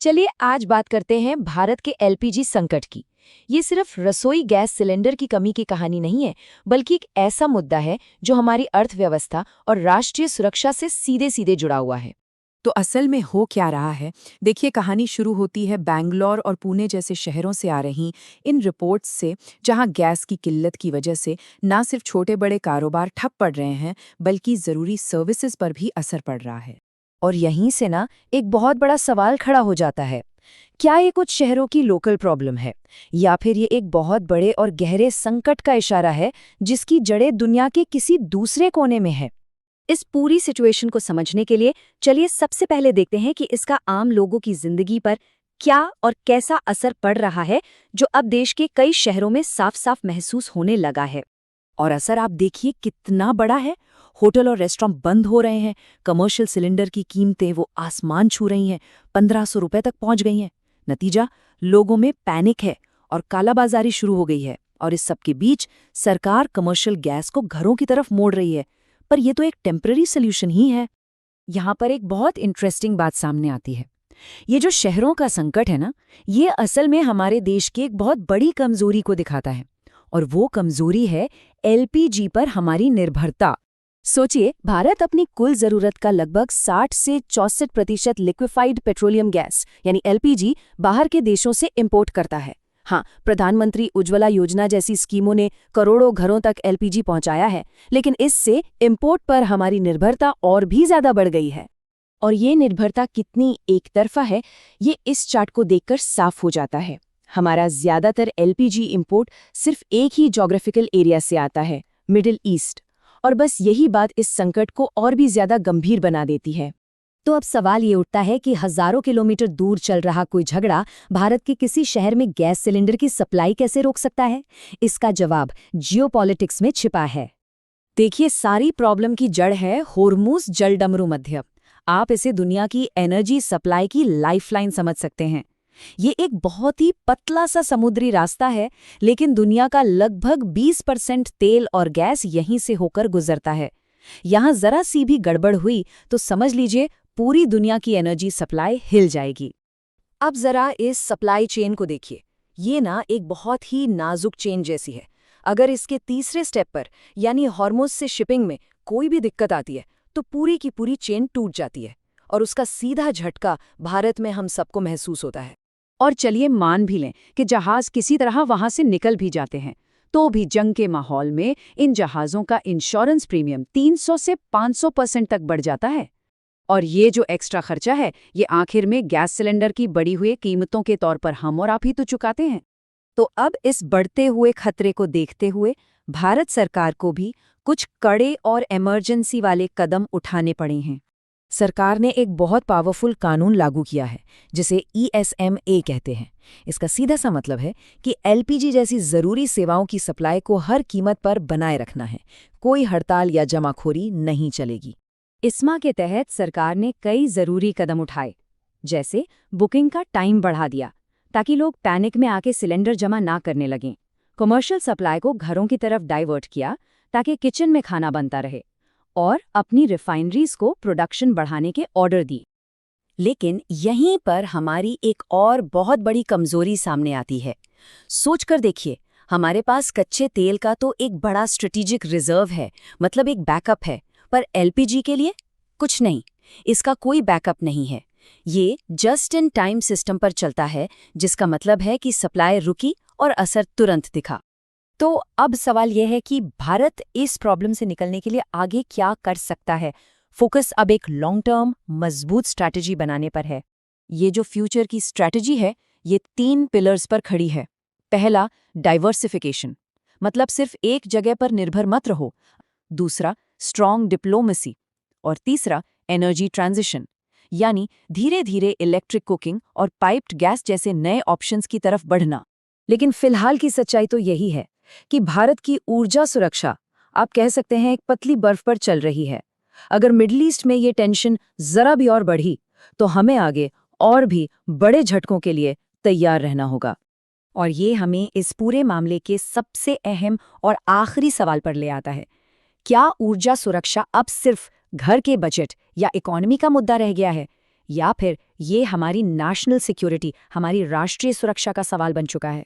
चलिए आज बात करते हैं भारत के एलपीजी संकट की। ये सिर्फ रसोई गैस सिलेंडर की कमी की कहानी नहीं है, बल्कि एक ऐसा मुद्दा है जो हमारी अर्थव्यवस्था और राष्ट्रीय सुरक्षा से सीधे सीधे जुड़ा हुआ है। तो असल में हो क्या रहा है? देखिए, कहानी शुरू होती है बैंगलोर और पुणे जैसे शहरों से आ रही इन रिपोर्ट्स से, जहां गैस की किल्लत की वजह से ना सिर्फ छोटे बड़े कारोबार ठप पड़ रहे हैं, बल्कि ज़रूरी सर्विसेज पर भी असर पड़ रहा है। और यहीं से ना एक बहुत बड़ा सवाल खड़ा हो जाता है। क्या ये कुछ शहरों की लोकल प्रॉब्लम है, या फिर ये एक बहुत बड़े और गहरे संकट का इशारा है जिसकी जड़ें दुनिया के किसी दूसरे कोने में है? इस पूरी सिचुएशन को समझने के लिए चलिए सबसे पहले देखते हैं कि इसका आम लोगों की जिंदगी पर क्या और कैसा असर पड़ रहा है, जो अब देश के कई शहरों में साफ साफ महसूस होने लगा है। और असर आप देखिए कितना बड़ा है। होटल और रेस्टोरेंट बंद हो रहे हैं, कमर्शियल सिलेंडर की कीमतें वो आसमान छू रही हैं, 1500 रुपए तक पहुंच गई हैं। नतीजा, लोगों में पैनिक है और कालाबाजारी शुरू हो गई है। और इस सब के बीच सरकार कमर्शियल गैस को घरों की तरफ मोड़ रही है। पर यह तो एक टेम्पररी सोल्यूशन ही है। यहाँ पर एक बहुत इंटरेस्टिंग बात सामने आती है। ये जो शहरों का संकट है ना, ये असल में हमारे देश की एक बहुत बड़ी कमजोरी को दिखाता है। और वो कमजोरी है एलपीजी पर हमारी निर्भरता। सोचिए, भारत अपनी कुल जरूरत का लगभग 60 से 64% लिक्विफाइड पेट्रोलियम गैस यानी एलपीजी बाहर के देशों से इंपोर्ट करता है। हाँ, प्रधानमंत्री उज्ज्वला योजना जैसी स्कीमों ने करोड़ों घरों तक एलपीजी पहुंचाया है, लेकिन इससे इंपोर्ट पर हमारी निर्भरता और भी ज्यादा बढ़ गई है। और ये निर्भरता कितनी एक तरफा है, ये इस चार्ट को देखकर साफ हो जाता है। हमारा ज्यादातर एलपीजी इंपोर्ट सिर्फ एक ही ज्योग्राफिकल एरिया से आता है, मिडिल ईस्ट। और बस यही बात इस संकट को और भी ज्यादा गंभीर बना देती है। तो अब सवाल ये उठता है कि हजारों किलोमीटर दूर चल रहा कोई झगड़ा भारत के किसी शहर में गैस सिलेंडर की सप्लाई कैसे रोक सकता है? इसका जवाब जियोपॉलिटिक्स में छिपा है। देखिए, सारी प्रॉब्लम की जड़ है होर्मुज जलडमरू मध्य। आप इसे दुनिया की एनर्जी सप्लाई की लाइफलाइन समझ सकते हैं। ये एक बहुत ही पतला सा समुद्री रास्ता है, लेकिन दुनिया का लगभग 20% तेल और गैस यहीं से होकर गुजरता है। यहाँ जरा सी भी गड़बड़ हुई तो समझ लीजिए पूरी दुनिया की एनर्जी सप्लाई हिल जाएगी। अब जरा इस सप्लाई चेन को देखिए। ये ना एक बहुत ही नाजुक चेन जैसी है। अगर इसके तीसरे स्टेप पर यानी हॉर्मुज से शिपिंग में कोई भी दिक्कत आती है तो पूरी की पूरी चेन टूट जाती है, और उसका सीधा झटका भारत में हम सबको महसूस होता है। और चलिए मान भी लें कि जहाज किसी तरह वहां से निकल भी जाते हैं, तो भी जंग के माहौल में इन जहाज़ों का इंश्योरेंस प्रीमियम 300 से 500% तक बढ़ जाता है। और ये जो एक्स्ट्रा खर्चा है, ये आखिर में गैस सिलेंडर की बढ़ी हुई कीमतों के तौर पर हम और आप ही तो चुकाते हैं। तो अब इस बढ़ते हुए खतरे को देखते हुए भारत सरकार को भी कुछ कड़े और इमरजेंसी वाले कदम उठाने पड़े हैं। सरकार ने एक बहुत पावरफुल कानून लागू किया है, जिसे ESMA कहते हैं। इसका सीधा सा मतलब है कि एलपीजी जैसी जरूरी सेवाओं की सप्लाई को हर कीमत पर बनाए रखना है। कोई हड़ताल या जमाखोरी नहीं चलेगी। इस्मा के तहत सरकार ने कई जरूरी कदम उठाए, जैसे बुकिंग का टाइम बढ़ा दिया ताकि लोग पैनिक में आके सिलेंडर जमा ना करने लगें। कमर्शियल सप्लाई को घरों की तरफ डाइवर्ट किया ताकि किचन में खाना बनता रहे, और अपनी रिफाइनरीज को प्रोडक्शन बढ़ाने के ऑर्डर दी। लेकिन यहीं पर हमारी एक और बहुत बड़ी कमजोरी सामने आती है। सोचकर देखिए, हमारे पास कच्चे तेल का तो एक बड़ा स्ट्रेटेजिक रिजर्व है, मतलब एक बैकअप है, पर एलपीजी के लिए कुछ नहीं। इसका कोई बैकअप नहीं है। ये जस्ट इन टाइम सिस्टम पर चलता है, जिसका मतलब है कि सप्लाई रुकी और असर तुरंत दिखा। तो अब सवाल यह है कि भारत इस प्रॉब्लम से निकलने के लिए आगे क्या कर सकता है? फोकस अब एक लॉन्ग टर्म मजबूत स्ट्रैटेजी बनाने पर है। ये जो फ्यूचर की स्ट्रैटेजी है, ये 3 पिलर्स पर खड़ी है। पहला, डाइवर्सिफिकेशन, मतलब सिर्फ एक जगह पर निर्भर मत रहो। दूसरा, स्ट्रॉन्ग डिप्लोमेसी। और तीसरा, एनर्जी ट्रांजिशन, यानी धीरे धीरे इलेक्ट्रिक कुकिंग और पाइप्ड गैस जैसे नए ऑप्शंस की तरफ बढ़ना। लेकिन फिलहाल की सच्चाई तो यही है कि भारत की ऊर्जा सुरक्षा, आप कह सकते हैं, एक पतली बर्फ पर चल रही है। अगर मिडिल ईस्ट में ये टेंशन जरा भी और बढ़ी तो हमें आगे और भी बड़े झटकों के लिए तैयार रहना होगा। और ये हमें इस पूरे मामले के सबसे अहम और आखिरी सवाल पर ले आता है। क्या ऊर्जा सुरक्षा अब सिर्फ घर के बजट या इकोनॉमी का मुद्दा रह गया है, या फिर ये हमारी नेशनल सिक्योरिटी, हमारी राष्ट्रीय सुरक्षा का सवाल बन चुका है?